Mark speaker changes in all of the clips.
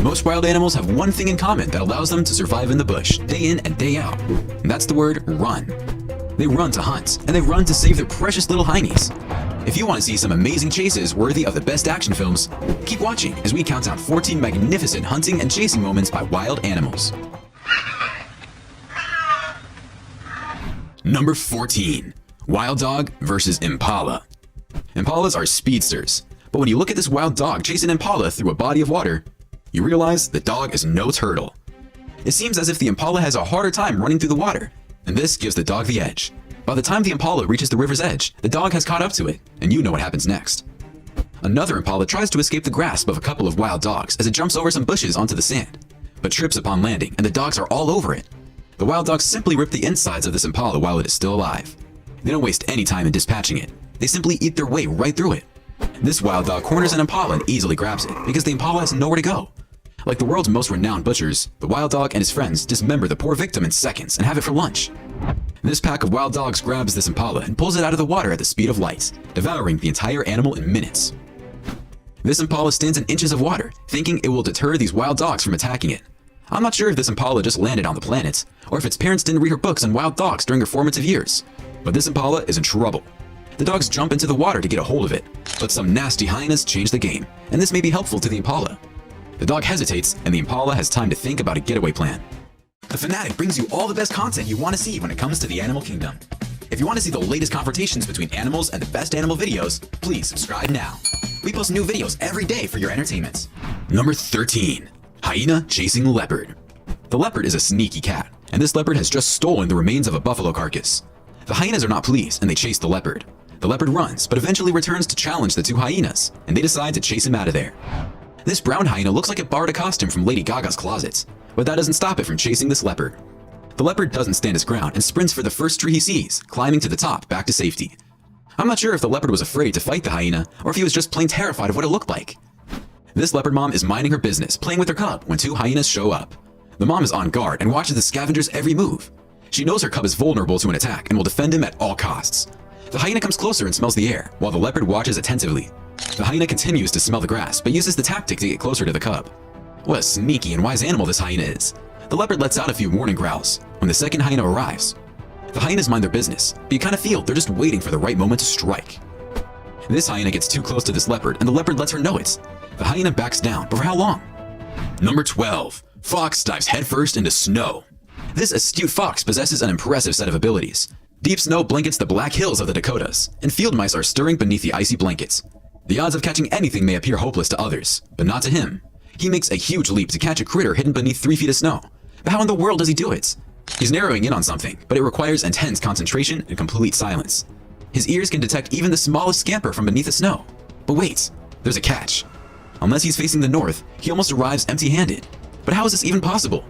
Speaker 1: Most wild animals have one thing in common that allows them to survive in the bush, day in and day out. And that's the word run. They run to hunt, and they run to save their precious little heinies. If you want to see some amazing chases worthy of the best action films, keep watching as we count down 14 magnificent hunting and chasing moments by wild animals. Number 14. Wild dog versus impala. Impalas are speedsters, but when you look at this wild dog chasing impala through a body of water, you realize the dog is no turtle. It seems as if the impala has a harder time running through the water, and this gives the dog the edge. By the time the impala reaches the river's edge, the dog has caught up to it, and you know what happens next. Another impala tries to escape the grasp of a couple of wild dogs as it jumps over some bushes onto the sand, but trips upon landing, and the dogs are all over it. The wild dogs simply rip the insides of this impala while it is still alive. They don't waste any time in dispatching it. They simply eat their way right through it. This wild dog corners an impala and easily grabs it because the impala has nowhere to go. Like the world's most renowned butchers, the wild dog and his friends dismember the poor victim in seconds and have it for lunch. This pack of wild dogs grabs this impala and pulls it out of the water at the speed of light, devouring the entire animal in minutes. This impala stands in inches of water, thinking it will deter these wild dogs from attacking it. I'm not sure if this impala just landed on the planet, or if its parents didn't read her books on wild dogs during her formative years, but this impala is in trouble. The dogs jump into the water to get a hold of it, but some nasty hyenas change the game, and this may be helpful to the impala. The dog hesitates, and the impala has time to think about a getaway plan. The Fanatic brings you all the best content you want to see when it comes to the animal kingdom. If you want to see the latest confrontations between animals and the best animal videos, please subscribe now. We post new videos every day for your entertainment. Number 13. Hyena chasing leopard. The leopard is a sneaky cat, and this leopard has just stolen the remains of a buffalo carcass. The hyenas are not pleased, and they chase the leopard. The leopard runs, but eventually returns to challenge the two hyenas, and they decide to chase him out of there. This brown hyena looks like it borrowed a costume from Lady Gaga's closet, but that doesn't stop it from chasing this leopard. The leopard doesn't stand his ground and sprints for the first tree he sees, climbing to the top back to safety. I'm not sure if the leopard was afraid to fight the hyena, or if he was just plain terrified of what it looked like. This leopard mom is minding her business, playing with her cub, when two hyenas show up. The mom is on guard and watches the scavenger's every move. She knows her cub is vulnerable to an attack and will defend him at all costs. The hyena comes closer and smells the air, while the leopard watches attentively. The hyena continues to smell the grass, but uses the tactic to get closer to the cub. What a sneaky and wise animal this hyena is. The leopard lets out a few warning growls when the second hyena arrives. The hyenas mind their business, but you kind of feel they're just waiting for the right moment to strike. This hyena gets too close to this leopard, and the leopard lets her know it. The hyena backs down, but for how long? Number 12. Fox dives headfirst into snow. This astute fox possesses an impressive set of abilities. Deep snow blankets the Black Hills of the Dakotas, and field mice are stirring beneath the icy blankets. The odds of catching anything may appear hopeless to others, but not to him. He makes a huge leap to catch a critter hidden beneath 3 feet of snow. But how in the world does he do it? He's narrowing in on something, but it requires intense concentration and complete silence. His ears can detect even the smallest scamper from beneath the snow. But wait, there's a catch. Unless he's facing the north, he almost arrives empty-handed. But how is this even possible?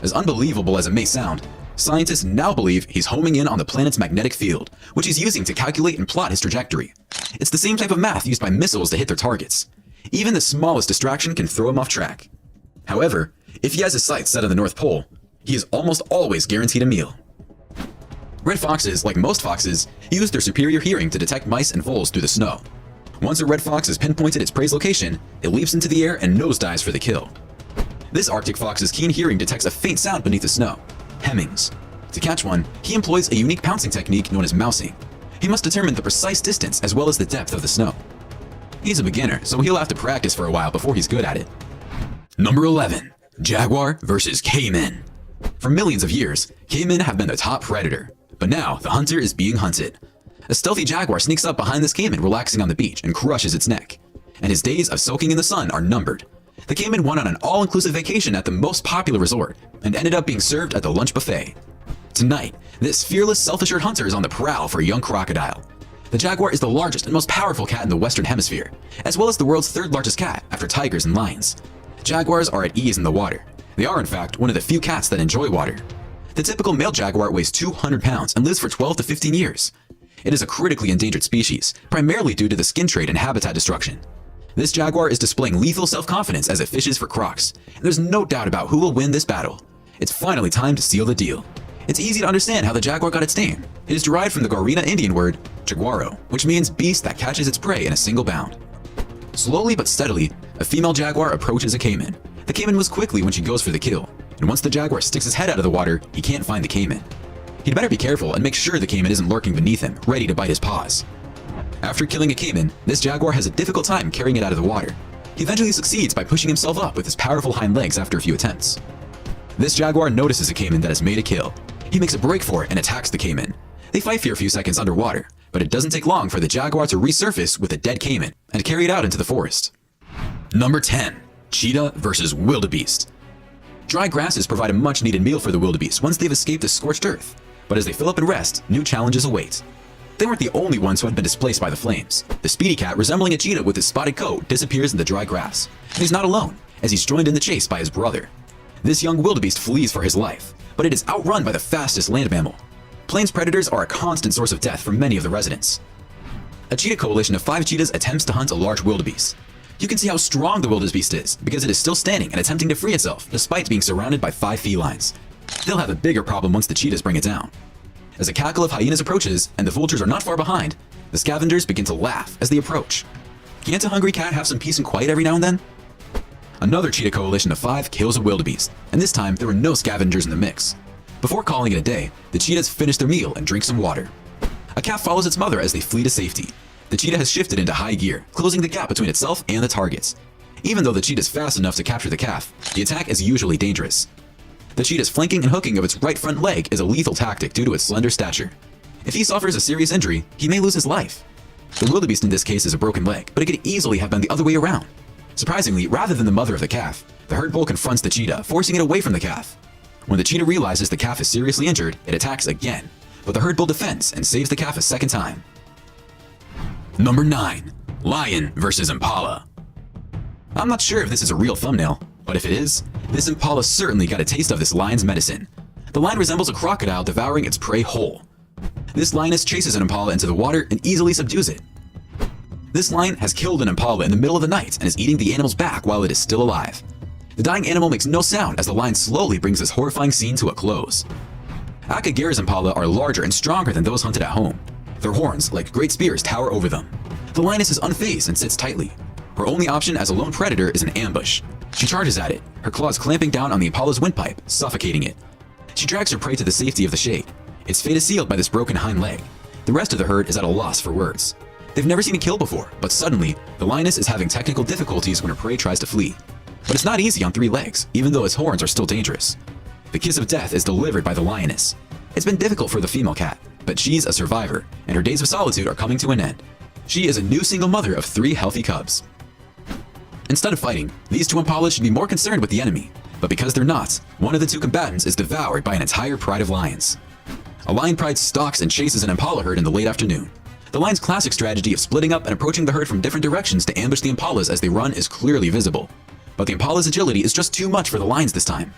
Speaker 1: As unbelievable as it may sound, scientists now believe he's homing in on the planet's magnetic field, which he's using to calculate and plot his trajectory. It's the same type of math used by missiles to hit their targets. Even the smallest distraction can throw him off track. However, if he has his sights set on the North Pole, he is almost always guaranteed a meal. Red foxes, like most foxes, use their superior hearing to detect mice and voles through the snow. Once a red fox has pinpointed its prey's location, it leaps into the air and nosedives for the kill. This Arctic fox's keen hearing detects a faint sound beneath the snow, hemmings. To catch one, he employs a unique pouncing technique known as mousing. He must determine the precise distance as well as the depth of the snow. He's a beginner, so he'll have to practice for a while before he's good at it. Number 11. Jaguar versus caiman. For millions of years, caiman have been the top predator, but now the hunter is being hunted. A stealthy jaguar sneaks up behind this caiman relaxing on the beach and crushes its neck, and his days of soaking in the sun are numbered. The caiman went on an all-inclusive vacation at the most popular resort and ended up being served at the lunch buffet. Tonight, this fearless, self-assured hunter is on the prowl for a young crocodile. The jaguar is the largest and most powerful cat in the Western Hemisphere, as well as the world's third largest cat after tigers and lions. Jaguars are at ease in the water. They are, in fact, one of the few cats that enjoy water. The typical male jaguar weighs 200 pounds and lives for 12 to 15 years. It is a critically endangered species, primarily due to the skin trade and habitat destruction. This jaguar is displaying lethal self-confidence as it fishes for crocs, and there's no doubt about who will win this battle. It's finally time to seal the deal. It's easy to understand how the jaguar got its name. It is derived from the Guarani Indian word jaguaro, which means beast that catches its prey in a single bound. Slowly but steadily, a female jaguar approaches a caiman. The caiman moves quickly when she goes for the kill, and once the jaguar sticks his head out of the water, he can't find the caiman. He'd better be careful and make sure the caiman isn't lurking beneath him, ready to bite his paws. After killing a caiman, this jaguar has a difficult time carrying it out of the water. He eventually succeeds by pushing himself up with his powerful hind legs after a few attempts. This jaguar notices a caiman that has made a kill. He makes a break for it and attacks the caiman. They fight for a few seconds underwater, but it doesn't take long for the jaguar to resurface with a dead caiman and carry it out into the forest. Number 10. Cheetah versus wildebeest. Dry grasses provide a much-needed meal for the wildebeest once they've escaped the scorched earth, but as they fill up and rest, new challenges await. They weren't the only ones who had been displaced by the flames. The speedy cat, resembling a cheetah with his spotted coat, disappears in the dry grass. And he's not alone, as he's joined in the chase by his brother. This young wildebeest flees for his life, but it is outrun by the fastest land mammal. Plains predators are a constant source of death for many of the residents. A cheetah coalition of 5 cheetahs attempts to hunt a large wildebeest. You can see how strong the wildebeest is, because it is still standing and attempting to free itself, despite being surrounded by 5 felines. They'll have a bigger problem once the cheetahs bring it down. As a cackle of hyenas approaches, and the vultures are not far behind, the scavengers begin to laugh as they approach. Can't a hungry cat have some peace and quiet every now and then? Another cheetah coalition of 5 kills a wildebeest, and this time there were no scavengers in the mix. Before calling it a day, the cheetahs finish their meal and drink some water. A calf follows its mother as they flee to safety. The cheetah has shifted into high gear, closing the gap between itself and the targets. Even though the cheetah is fast enough to capture the calf, the attack is usually dangerous. The cheetah's flanking and hooking of its right front leg is a lethal tactic due to its slender stature. If he suffers a serious injury, he may lose his life. The wildebeest in this case is a broken leg, but it could easily have been the other way around. Surprisingly, rather than the mother of the calf, the herd bull confronts the cheetah, forcing it away from the calf. When the cheetah realizes the calf is seriously injured, it attacks again, but the herd bull defends and saves the calf a second time. Number 9. Lion versus impala. I'm not sure if this is a real thumbnail, but if it is, this impala certainly got a taste of this lion's medicine. The lion resembles a crocodile devouring its prey whole. This lioness chases an impala into the water and easily subdues it. This lion has killed an impala in the middle of the night and is eating the animal's back while it is still alive. The dying animal makes no sound as the lion slowly brings this horrifying scene to a close. Akagera's impala are larger and stronger than those hunted at home. Their horns, like great spears, tower over them. The lioness is unfazed and sits tightly. Her only option as a lone predator is an ambush. She charges at it, her claws clamping down on the impala's windpipe, suffocating it. She drags her prey to the safety of the shade. Its fate is sealed by this broken hind leg. The rest of the herd is at a loss for words. They've never seen a kill before, but suddenly, the lioness is having technical difficulties when her prey tries to flee. But it's not easy on 3 legs, even though its horns are still dangerous. The kiss of death is delivered by the lioness. It's been difficult for the female cat, but she's a survivor, and her days of solitude are coming to an end. She is a new single mother of 3 healthy cubs. Instead of fighting, these 2 impalas should be more concerned with the enemy, but because they're not, one of the 2 combatants is devoured by an entire pride of lions. A lion pride stalks and chases an impala herd in the late afternoon. The lion's classic strategy of splitting up and approaching the herd from different directions to ambush the impalas as they run is clearly visible. But the impala's agility is just too much for the lions this time.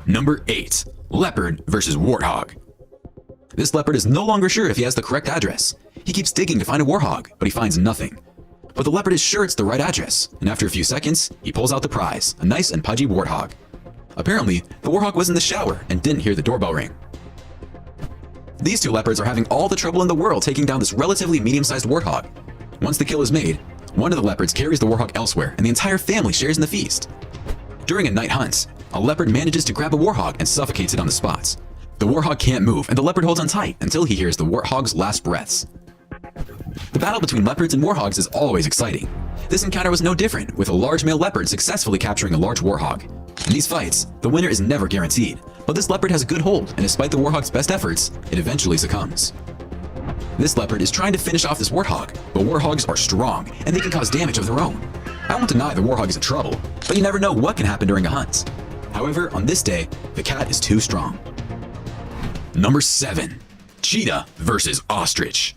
Speaker 1: Number 8. Leopard versus warthog. This leopard is no longer sure if he has the correct address. He keeps digging to find a warthog, but he finds nothing. But the leopard is sure it's the right address, and after a few seconds, he pulls out the prize, a nice and pudgy warthog. Apparently, the warthog was in the shower and didn't hear the doorbell ring. These 2 leopards are having all the trouble in the world taking down this relatively medium-sized warthog. Once the kill is made, one of the leopards carries the warthog elsewhere, and the entire family shares in the feast. During a night hunt, a leopard manages to grab a warthog and suffocates it on the spot. The warthog can't move, and the leopard holds on tight until he hears the warthog's last breaths. The battle between leopards and warthogs is always exciting. This encounter was no different, with a large male leopard successfully capturing a large warthog. In these fights, the winner is never guaranteed, but this leopard has a good hold, and despite the warthog's best efforts, it eventually succumbs. This leopard is trying to finish off this warthog, but warthogs are strong, and they can cause damage of their own. I won't deny the warthog is in trouble, but you never know what can happen during a hunt. However, on this day, the cat is too strong. Number 7. Cheetah versus ostrich.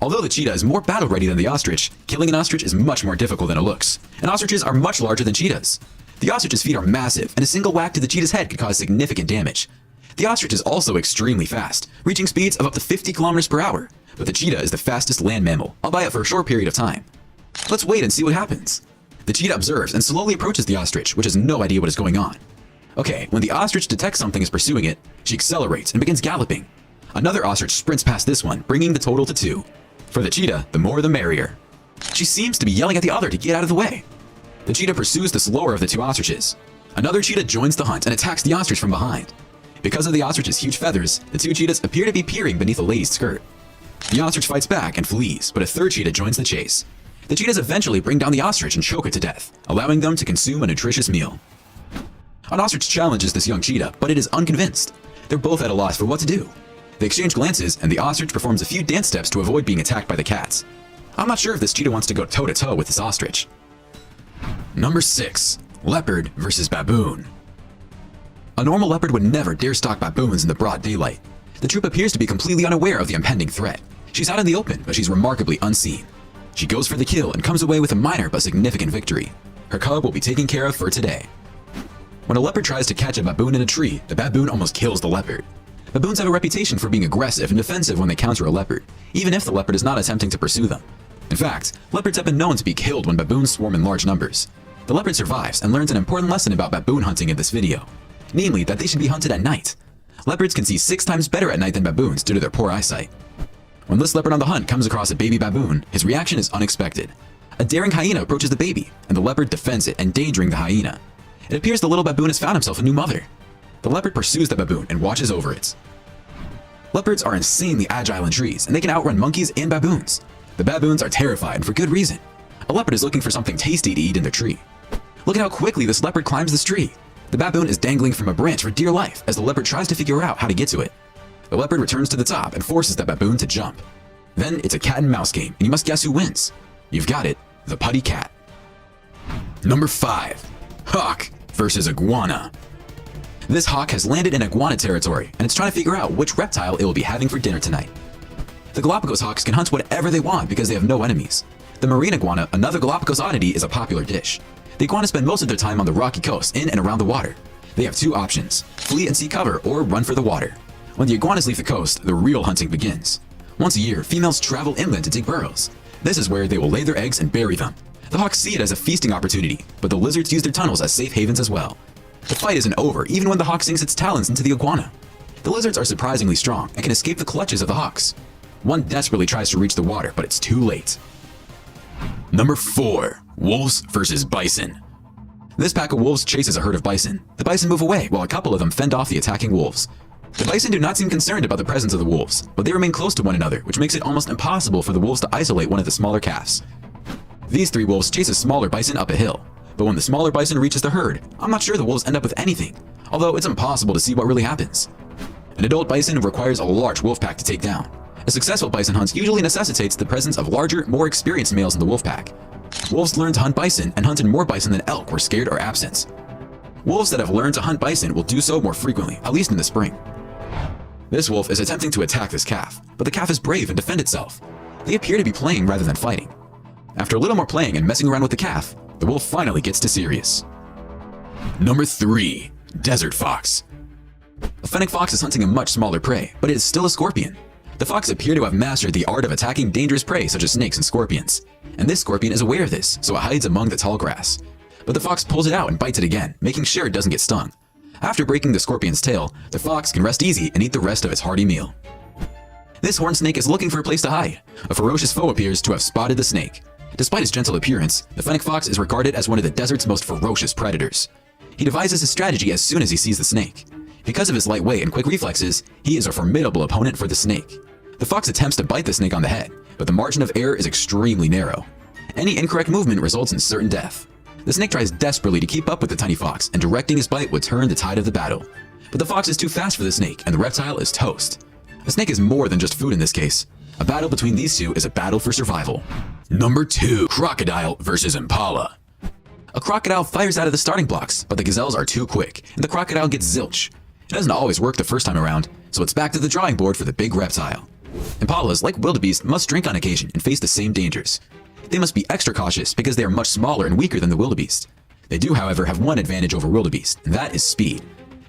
Speaker 1: Although the cheetah is more battle-ready than the ostrich, killing an ostrich is much more difficult than it looks, and ostriches are much larger than cheetahs. The ostrich's feet are massive, and a single whack to the cheetah's head could cause significant damage. The ostrich is also extremely fast, reaching speeds of up to 50 kilometers per hour, but the cheetah is the fastest land mammal, albeit for a short period of time. Let's wait and see what happens. The cheetah observes and slowly approaches the ostrich, which has no idea what is going on. Okay, when the ostrich detects something is pursuing it, she accelerates and begins galloping. Another ostrich sprints past this one, bringing the total to 2. For the cheetah, the more the merrier. She seems to be yelling at the other to get out of the way. The cheetah pursues the slower of the two ostriches. Another cheetah joins the hunt and attacks the ostrich from behind. Because of the ostrich's huge feathers, the two cheetahs appear to be peering beneath a lady's skirt. The ostrich fights back and flees, but a third cheetah joins the chase. The cheetahs eventually bring down the ostrich and choke it to death, allowing them to consume a nutritious meal. An ostrich challenges this young cheetah, but it is unconvinced. They're both at a loss for what to do. They exchange glances, and the ostrich performs a few dance steps to avoid being attacked by the cats. I'm not sure if this cheetah wants to go toe-to-toe with this ostrich. Number 6. Leopard versus baboon. A normal leopard would never dare stalk baboons in the broad daylight. The troop appears to be completely unaware of the impending threat. She's out in the open, but she's remarkably unseen. She goes for the kill and comes away with a minor but significant victory. Her cub will be taken care of for today. When a leopard tries to catch a baboon in a tree, the baboon almost kills the leopard. Baboons have a reputation for being aggressive and defensive when they counter a leopard, even if the leopard is not attempting to pursue them. In fact, leopards have been known to be killed when baboons swarm in large numbers. The leopard survives and learns an important lesson about baboon hunting in this video, namely that they should be hunted at night. Leopards can see 6 times better at night than baboons due to their poor eyesight. When this leopard on the hunt comes across a baby baboon, his reaction is unexpected. A daring hyena approaches the baby, and the leopard defends it, endangering the hyena. It appears the little baboon has found himself a new mother. The leopard pursues the baboon and watches over it. Leopards are insanely agile in trees, and they can outrun monkeys and baboons. The baboons are terrified, and for good reason. A leopard is looking for something tasty to eat in their tree. Look at how quickly this leopard climbs this tree. The baboon is dangling from a branch for dear life as the leopard tries to figure out how to get to it. The leopard returns to the top and forces the baboon to jump. Then it's a cat and mouse game, and you must guess who wins. You've got it, the putty cat. Number 5. Hawk versus iguana. This hawk has landed in iguana territory, and it's trying to figure out which reptile it will be having for dinner tonight. The Galapagos hawks can hunt whatever they want because they have no enemies. The marine iguana, another Galapagos oddity, is a popular dish. The iguana spend most of their time on the rocky coast in and around the water. They have 2 options, flee and seek cover or run for the water. When the iguanas leave the coast, the real hunting begins. Once a year, females travel inland to dig burrows. This is where they will lay their eggs and bury them. The hawks see it as a feasting opportunity, but the lizards use their tunnels as safe havens as well. The fight isn't over even when the hawk sinks its talons into the iguana. The lizards are surprisingly strong and can escape the clutches of the hawks. One desperately tries to reach the water, but it's too late. Number 4. Wolves versus bison. This pack of wolves chases a herd of bison. The bison move away while a couple of them fend off the attacking wolves. The bison do not seem concerned about the presence of the wolves, but they remain close to one another, which makes it almost impossible for the wolves to isolate one of the smaller calves. These 3 wolves chase a smaller bison up a hill, but when the smaller bison reaches the herd, I'm not sure the wolves end up with anything, although it's impossible to see what really happens. An adult bison requires a large wolf pack to take down. A successful bison hunt usually necessitates the presence of larger, more experienced males in the wolf pack. Wolves learned to hunt bison and hunted more bison than elk were scared or absent. Wolves that have learned to hunt bison will do so more frequently, at least in the spring. This wolf is attempting to attack this calf, but the calf is brave and defends itself. They appear to be playing rather than fighting. After a little more playing and messing around with the calf, the wolf finally gets to serious. Number 3. Desert fox. A fennec fox is hunting a much smaller prey, but it is still a scorpion. The fox appear to have mastered the art of attacking dangerous prey such as snakes and scorpions, and this scorpion is aware of this, so it hides among the tall grass. But the fox pulls it out and bites it again, making sure it doesn't get stung. After breaking the scorpion's tail, the fox can rest easy and eat the rest of its hearty meal. This horned snake is looking for a place to hide. A ferocious foe appears to have spotted the snake. Despite his gentle appearance, the fennec fox is regarded as one of the desert's most ferocious predators. He devises his strategy as soon as he sees the snake. Because of his light weight and quick reflexes, he is a formidable opponent for the snake. The fox attempts to bite the snake on the head, but the margin of error is extremely narrow. Any incorrect movement results in certain death. The snake tries desperately to keep up with the tiny fox, and directing his bite would turn the tide of the battle. But the fox is too fast for the snake, and the reptile is toast. The snake is more than just food in this case. A battle between these two is a battle for survival. Number 2. Crocodile versus impala. A crocodile fires out of the starting blocks, but the gazelles are too quick, and the crocodile gets zilch. It doesn't always work the first time around, so it's back to the drawing board for the big reptile. Impalas, like wildebeest, must drink on occasion and face the same dangers. They must be extra cautious because they are much smaller and weaker than the wildebeest. They do, however, have one advantage over wildebeest, and that is speed.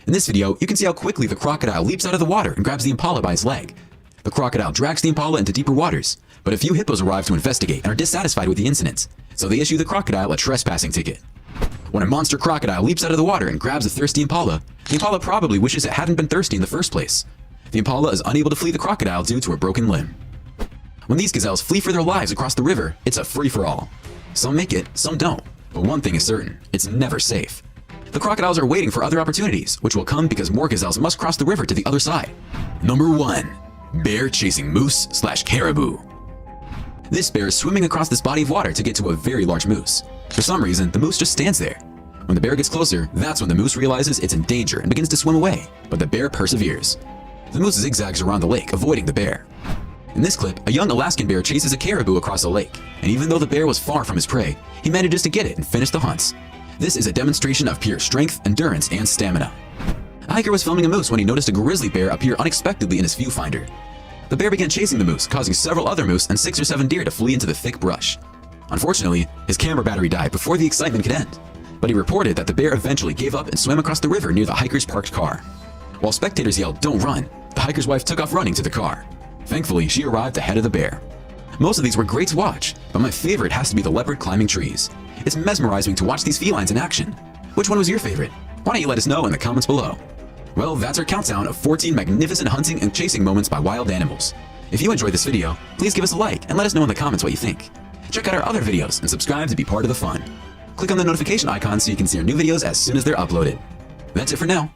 Speaker 1: In this video, you can see how quickly the crocodile leaps out of the water and grabs the impala by its leg. The crocodile drags the impala into deeper waters, but a few hippos arrive to investigate and are dissatisfied with the incident, so they issue the crocodile a trespassing ticket. When a monster crocodile leaps out of the water and grabs a thirsty impala, the impala probably wishes it hadn't been thirsty in the first place. The impala is unable to flee the crocodile due to a broken limb. When these gazelles flee for their lives across the river, it's a free-for-all. Some make it, some don't. But one thing is certain, it's never safe. The crocodiles are waiting for other opportunities, which will come because more gazelles must cross the river to the other side. Number 1. Bear chasing moose/caribou. This bear is swimming across this body of water to get to a very large moose. For some reason, the moose just stands there. When the bear gets closer, that's when the moose realizes it's in danger and begins to swim away, but the bear perseveres. The moose zigzags around the lake, avoiding the bear. In this clip, a young Alaskan bear chases a caribou across a lake, and even though the bear was far from his prey, he manages to get it and finish the hunt. This is a demonstration of pure strength, endurance, and stamina. A hiker was filming a moose when he noticed a grizzly bear appear unexpectedly in his viewfinder. The bear began chasing the moose, causing several other moose and 6 or 7 deer to flee into the thick brush. Unfortunately, his camera battery died before the excitement could end, but he reported that the bear eventually gave up and swam across the river near the hiker's parked car. While spectators yelled, "Don't run," the hiker's wife took off running to the car. Thankfully, she arrived ahead of the bear. Most of these were great to watch, but my favorite has to be the leopard climbing trees. It's mesmerizing to watch these felines in action. Which one was your favorite? Why don't you let us know in the comments below? Well, that's our countdown of 14 magnificent hunting and chasing moments by wild animals. If you enjoyed this video, please give us a like and let us know in the comments what you think. Check out our other videos and subscribe to be part of the fun. Click on the notification icon so you can see our new videos as soon as they're uploaded. That's it for now.